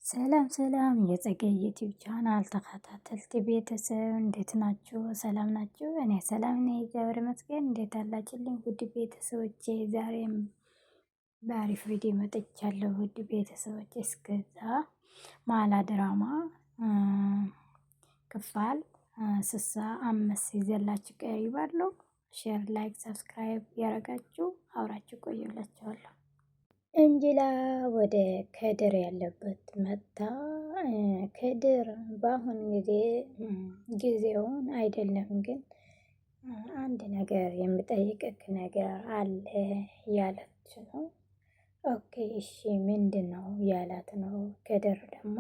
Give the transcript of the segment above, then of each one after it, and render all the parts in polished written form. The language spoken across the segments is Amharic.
ሰላም ሰላም የጸገይ ዩቲዩብ ቻናል ተከታተልት ቤተሰብ እንዴት ናችሁ? ሰላም ናችሁ? እኔ ሰላም ነኝ፣ እግዚአብሔር ይመስገን። እንዴት አላችሁልኝ ውድ ቤተሰቦቼ? ዛሬም በአሪፍ ቪዲዮ መጥቻለሁ ውድ ቤተሰቦቼ። እስከዛ ማላ ድራማ ክፍል 65 ይዘላችሁ ቀርባለሁ። ሼር፣ ላይክ፣ ሰብስክራይብ ያረጋችሁ አብራችሁ ቆዩላችኋለሁ። እንጅላ ወደ ከድር ያለበት መጣ። ከድር በአሁን ጊዜ ጊዜውን አይደለም፣ ግን አንድ ነገር የምጠይቅክ ነገር አለ ያለች ነው። ኦኬ እሺ ምንድን ነው ያላት ነው። ከድር ደግሞ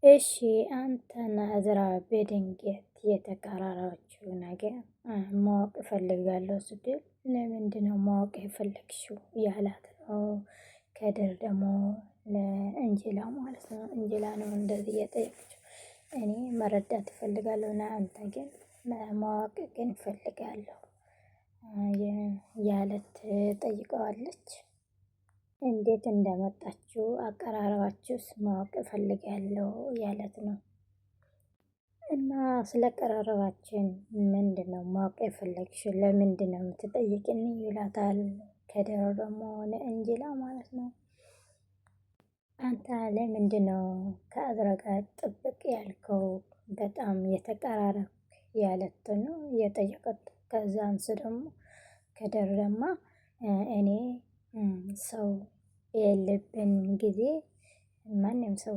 እሺ አንተና እዝራ በድንገት የተቀራራችሁ ነገር ማወቅ እፈልጋለሁ ስትል ለምንድነው ማወቅ የፈለግሽው ያላት ነው። ከድር ደግሞ ለእንጅላ ማለት ነው። እንጅላ ነው እንደዚህ እየጠየቀችው እኔ መረዳት እፈልጋለሁ እና አንተ ግን ማወቅ ግን እፈልጋለሁ ያለት ጠይቀዋለች። እንዴት እንደመጣችሁ አቀራረባችሁስ ማወቅ እፈልጋለሁ ያለት ነው። እና ስለ አቀራረባችን ምንድነው ማወቅ የፈለግሽው? ለምንድነው የምትጠይቅኝ? ይላታል። ከድር ደግሞ ለእንጅላ ማለት ነው። አንተ ለምንድነው ከእዝራ ጋር ጥብቅ ያልከው? በጣም የተቀራረብክ ያለት ነው የጠየቀት። ከዛንስ ደግሞ ከድር ደግሞ እኔ ሰው የለብን ጊዜ ማንም ሰው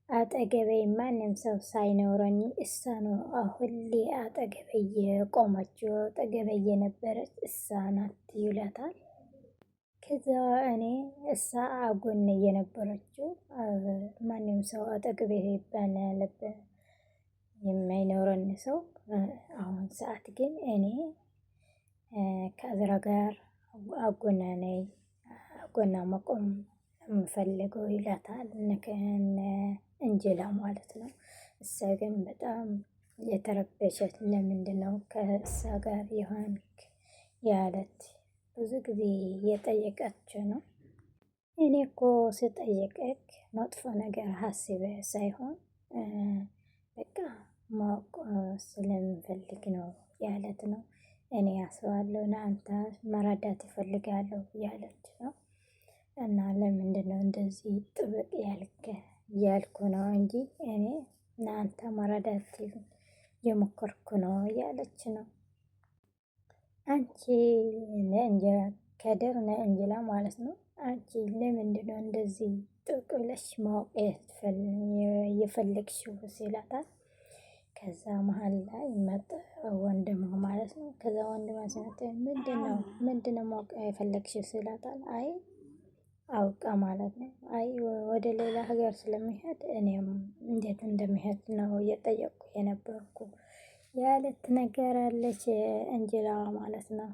አጠገቤ ማንም ሰው ሳይኖረኝ እሷ ነው ሁሌ አጠገቤ የቆመችው፣ አጠገቤ የነበረች እሷ ናት ይላታል። ከዛ እኔ እሷ አጎን የነበረችው ማንም ሰው አጠገቤ ባለበት የማይኖረን ሰው አሁን ሰዓት ግን እኔ ከእዝራ ጋር አጎና ነኝ፣ አጎና መቆም የምፈልገው ይላታል። እንጅላ ማለት ነው። እሷ ግን በጣም የተረበሸት ለምንድነው ከእሷ ጋር የሆንክ ያለት ብዙ ጊዜ የጠየቀችው ነው። እኔ እኮ ስጠየቅክ መጥፎ ነገር ሀስበ ሳይሆን በቃ ማወቅ ስለምፈልግ ነው ያለት ነው። እኔ አስባለሁ ለአንተ መረዳት እፈልጋለሁ ያለች ነው። እና ለምንድነው እንደዚህ ጥብቅ ያልኩ ነው እንጂ እኔ ለአንተ መረዳት የሞከርኩ ነው ያለች ነው። አንቺ ከድር ለእንጅላ ማለት ነው። አንቺ ለምንድነው እንደዚህ ጥብቅ ብለሽ ማወቅ የፈለግሽው ሲላታል። ከዛ መሀል ላይ መጣ ወንድሟ ማለት ነው። ከዛ ወንድሟ ሲመጣ ምንድነው ማወቅ የፈለግሽው ሲላታል። አይ አውቃ ማለት ነው። አይ ወደ ሌላ ሀገር ስለሚሄድ እኔም እንዴት እንደሚሄድ ነው እየጠየቅኩ የነበርኩ ያለት ነገር አለች እንጅላ ማለት ነው።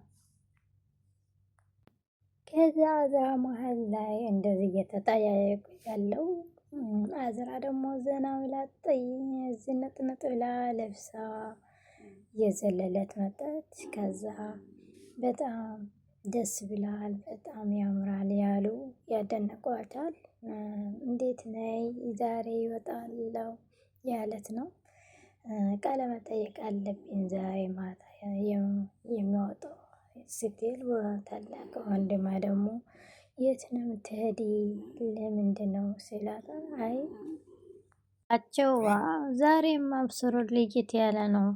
ከዛ እዝራ መሀል ላይ እንደዚህ እየተጠያየቁ ያለው እዝራ ደግሞ ዘና ብላ ዝንጥንጥ ብላ ለብሳ የዘለለት መጠች። ከዛ በጣም ደስ ብላል፣ በጣም ያምራል ያሉ ያደነቋታል። እንዴት ነይ ዛሬ ይወጣለው ያለት ነው። ቃለ መጠየቅ አለብኝ ዛሬ ማታ የሚወጣው ስትል ታላቅ ወንድማ ደግሞ የት ነው የምትሄዲ? ለምንድነው ሲላት አይ አቸዋ ዛሬም አብስሮ ልይት ያለ ነው።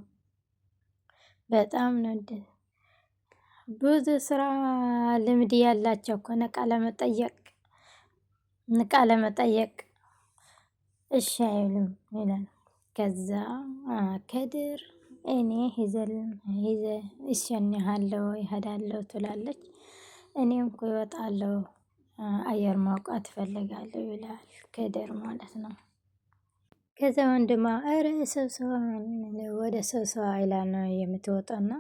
በጣም ነው ብዙ ስራ ልምድ ያላቸው እኮ ቃለ መጠየቅ እሺ አይሉም ይላል። ከዛ ከድር እኔ እሸኝሃለሁ ይሄዳለሁ ትላለች። እኔም እኮ እወጣለሁ አየር ማውቃት እፈልጋለሁ ይላል ከድር ማለት ነው። ከዛ ወንድማ እረ ወደ ስብሰባ ይላል ነው የምትወጣና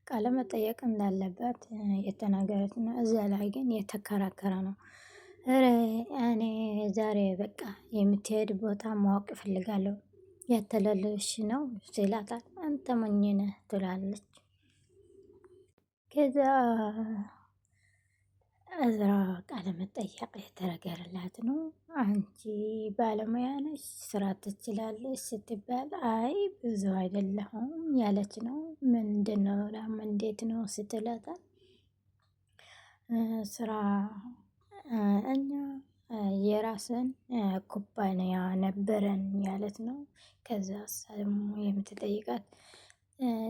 ቃለ መጠየቅ እንዳለበት የተናገረች ነው። እዛ ላይ ግን የተከራከረ ነው። እረ እኔ ዛሬ በቃ የምትሄድ ቦታ ማወቅ እፈልጋለሁ ያተለልሽ ነው ሲላታል። አንተ ሞኝ ነህ ትላለች። ከዛ እዝራ ቃለ መጠየቅ የተነገረላት ነው። አንቺ ባለሙያ ነሽ፣ ስራ ትችላለች ስትባል አይ ብዙ አይደለሁም ያለች ነው። ምንድን ነው እንዴት ነው ስትላታል ስራ እኛ የራስን ኩባንያ ነበረን ያለት ነው። ከዛ ደግሞ የምትጠይቃት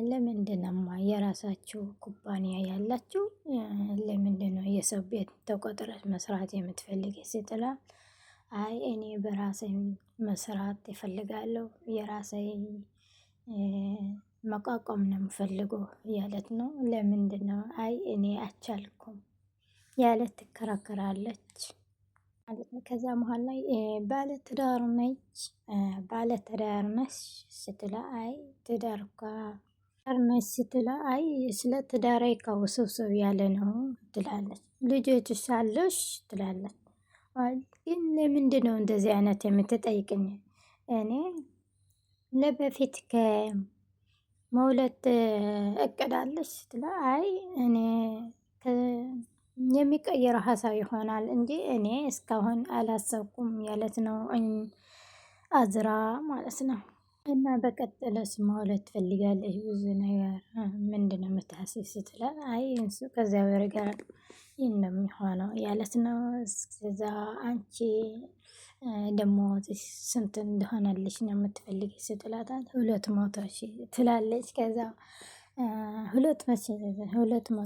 ለምንድነማ የራሳችሁ ኩባንያ ያላችሁ ለምንድነው የሰው ቤት ተቆጥረሽ መስራት የምትፈልጊ ስትላ አይ እኔ በራሴ መስራት እፈልጋለሁ የራሴ መቋቋም ነው የምፈልገው ያለት ነው። ለምንድነው አይ እኔ አልቻልኩም ያለት ትከራከራለች ማለት ነው። ከዛ መሃል ላይ ባለትዳር ነች ባለትዳር ነሽ ስትላ አይ ትዳር እኮ ነች ስትላ አይ ስለ ትዳሬ ውስብስብ ያለ ነው ትላለች። ልጆችሽ አሉሽ ትላለች። ግን ለምንድነው እንደዚህ አይነት የምትጠይቅኝ? እኔ ለበፊት ከመውለድ እቅድ አለሽ ስትላ አይ እኔ የሚቀየረው ሀሳብ ይሆናል እንጂ እኔ እስካሁን አላሰብኩም ያለት ነው አዝራ ማለት ነው። እና በቀጠለስ መውለድ ትፈልጋለች ብዙ ነገር ምንድነው የምታስብ ስትላት አይ እንሱ ከእግዚአብሔር ጋር እንደሚሆነው ያለት ነው። እስከዛ አንቺ ደግሞ ስንት እንደሆነልሽ ነው የምትፈልጊ ስትላታል 200,000 ትላለች። ከዛ 200,000ማ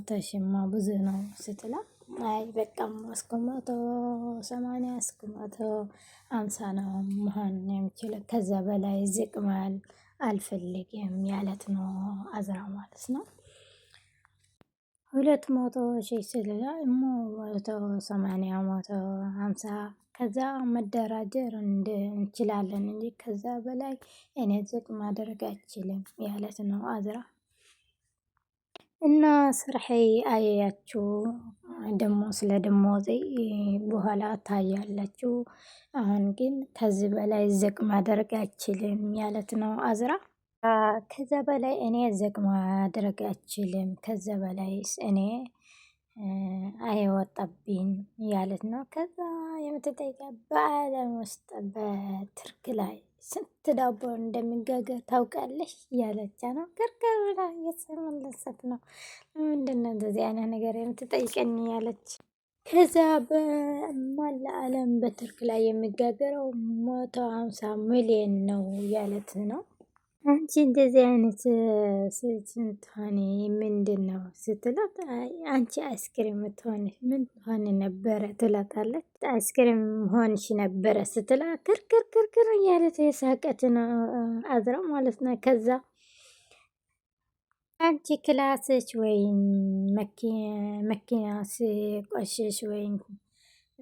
ብዙ ነው ስትላት አይ በቃም እስከ 180 እስከ 150 ነው መሆን የሚችለው ከዛ በላይ ዝቅ ማለት አልፈልግም ያለት ነው አዝራ ማለት ነው። 200,000 ስልላ 180 150 ከዛ መደራደር እንችላለን እንጂ ከዛ በላይ እኔ ዝቅ ማድረግ አልችልም ያለት ነው አዝራ። እና ስራዬ አያያችሁ ደግሞ ስለ ደሞዜ በኋላ ታያላችሁ። አሁን ግን ከዚህ በላይ ዝቅ ማድረግ አይችልም ያለት ነው አዝራ። ከዛ በላይ እኔ ዝቅ ማድረግ አልችልም ከዛ በላይ እኔ አይወጣብኝ ያለት ነው። ከዛ የምትጠይቀው በአለም ውስጥ በትርክ ላይ ስንት ዳቦ እንደሚጋገር ታውቃለሽ ያለቻ ነው። ከርከር ብላ እየተመለሰት ነው። ምንድነው እንደዚህ አይነት ነገር የምትጠይቀኝ ያለች። ከዛ በመላ ዓለም በትርክ ላይ የሚጋገረው 150 ሚሊዮን ነው ያለት ነው። አንቺ እንደዚህ አይነት ስትሆኒ ምንድነው ስትላት አንቺ አይስክሪም ትሆኒ ምን ትሆኒ ነበረ ትላታለች። አይስክሪም ሆንሽ ነበረ ስትላ ክርክር እያለት የሳቀች ነው አዝራ ማለት ነው። ከዛ አንቺ ክላስች ወይም መኪና ሲቆሽሽ ወይም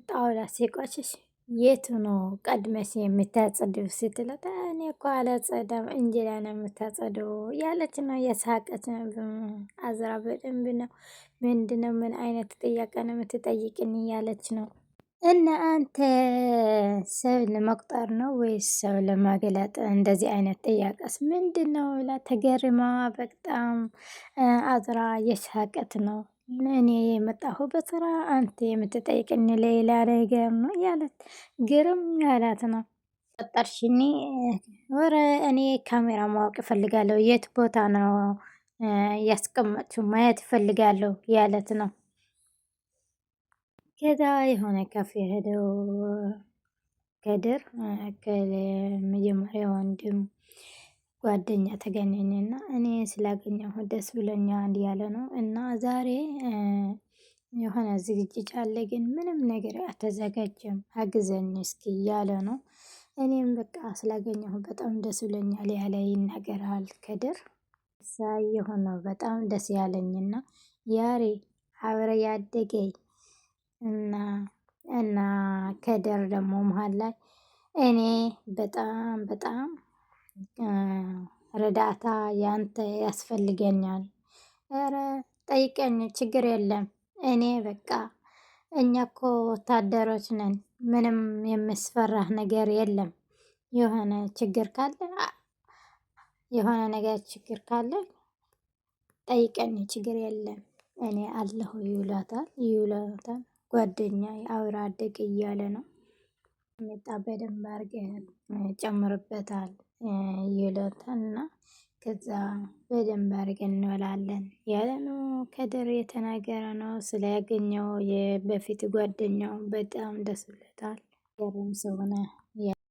ጣውላ ሲቆሽሽ የቱ ነው ቀድመሽ የምታጸደው ስትላት እኔ እኮ አላጸዳም እንጀራ ነው የምታጸደው ያለች ነው የሳቀች ነው አዝራ በደንብ ነው። ምንድነው ምን አይነት ጥያቄ ነው የምትጠይቅኝ ያለች ነው። እና አንተ ሰው ለመቁጠር ነው ወይስ ሰው ለማገላጥ እንደዚህ አይነት ጥያቄስ ምንድነው ብላ ተገርማ በጣም አዝራ የሳቀት ነው። እኔ የመጣሁበት ስራ አንተ የምትጠይቅኝ ሌላ ነገር ነው ያለት ግርም ያላት ነው። ቀጠርሽኝ ወረ እኔ ካሜራ ማወቅ እፈልጋለሁ የት ቦታ ነው ያስቀመጥሽው ማየት እፈልጋለሁ ያለት ነው። ከዛ የሆነ ካፌ ሄደው ከድር ከመጀመሪያ ወንድም ጓደኛ ተገናኘና እኔ ስላገኘሁ ደስ ብሎኛል ያለ ነው። እና ዛሬ የሆነ ዝግጅት አለ ግን ምንም ነገር አልተዘጋጀም አግዘኝ እስኪ እያለ ነው። እኔም በቃ ስላገኘሁ በጣም ደስ ብሎኛል ያለ ይናገራል ከድር። የሆነው በጣም ደስ ያለኝና ያሬ አብረ ያደገኝ እና ከድር ደግሞ መሃል ላይ እኔ በጣም ረዳታ ያንተ ያስፈልገኛል። ኧረ ጠይቀኝ ችግር የለም። እኔ በቃ እኛ እኮ ወታደሮች ነን ምንም የሚያስፈራህ ነገር የለም። የሆነ ነገር ችግር ካለ ጠይቀኝ ችግር የለም እኔ አለሁ ይውላታል። ጓደኛ አብራ አደግ እያለ ነው መጣ በደንብ አድርገህ ጨምርበታል ይውላታል። እና ከዛ በደንብ አድርገን እንበላለን ያለ ነው። ከድር የተናገረ ነው ስላገኘው የበፊት ጓደኛው በጣም ደስ ብሎታል። ገርም ሰው ሆነ።